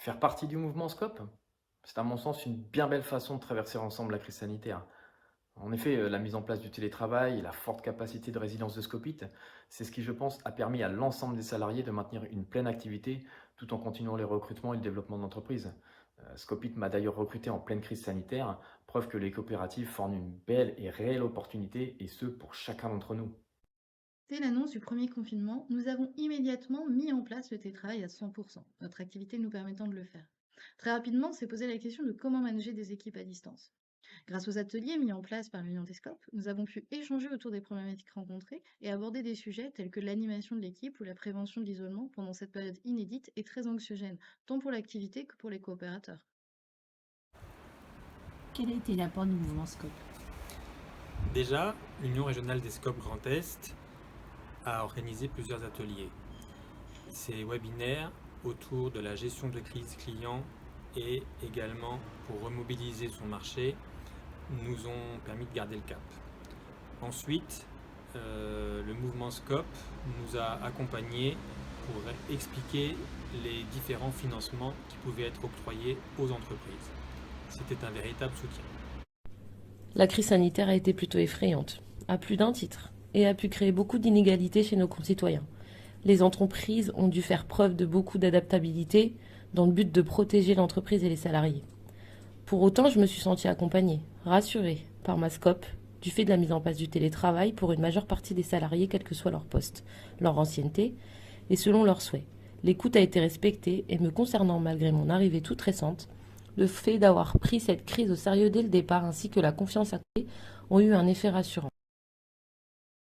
Faire partie du mouvement SCOP, c'est à mon sens une bien belle façon de traverser ensemble la crise sanitaire. En effet, la mise en place du télétravail et la forte capacité de résilience de Scopit, c'est ce qui, je pense, a permis à l'ensemble des salariés de maintenir une pleine activité tout en continuant les recrutements et le développement de l'entreprise. Scopit m'a d'ailleurs recruté en pleine crise sanitaire, preuve que les coopératives forment une belle et réelle opportunité, et ce, pour chacun d'entre nous. Dès l'annonce du premier confinement, nous avons immédiatement mis en place le télétravail à 100%, notre activité nous permettant de le faire. Très rapidement, on s'est posé la question de comment manager des équipes à distance. Grâce aux ateliers mis en place par l'Union des Scopes, nous avons pu échanger autour des problématiques rencontrées et aborder des sujets tels que l'animation de l'équipe ou la prévention de l'isolement pendant cette période inédite et très anxiogène, tant pour l'activité que pour les coopérateurs. Quel a été l'apport du mouvement SCOP? Déjà, l'Union régionale des SCOP Grand Est a organisé plusieurs ateliers. Ces webinaires autour de la gestion de crise client et également pour remobiliser son marché nous ont permis de garder le cap. Ensuite, le mouvement SCOP nous a accompagnés pour expliquer les différents financements qui pouvaient être octroyés aux entreprises. C'était un véritable soutien. La crise sanitaire a été plutôt effrayante, à plus d'un titre, et a pu créer beaucoup d'inégalités chez nos concitoyens. Les entreprises ont dû faire preuve de beaucoup d'adaptabilité dans le but de protéger l'entreprise et les salariés. Pour autant, je me suis sentie accompagnée, rassurée par ma SCOP, du fait de la mise en place du télétravail pour une majeure partie des salariés, quel que soit leur poste, leur ancienneté, et selon leurs souhaits. L'écoute a été respectée et me concernant malgré mon arrivée toute récente, le fait d'avoir pris cette crise au sérieux dès le départ ainsi que la confiance accordée ont eu un effet rassurant.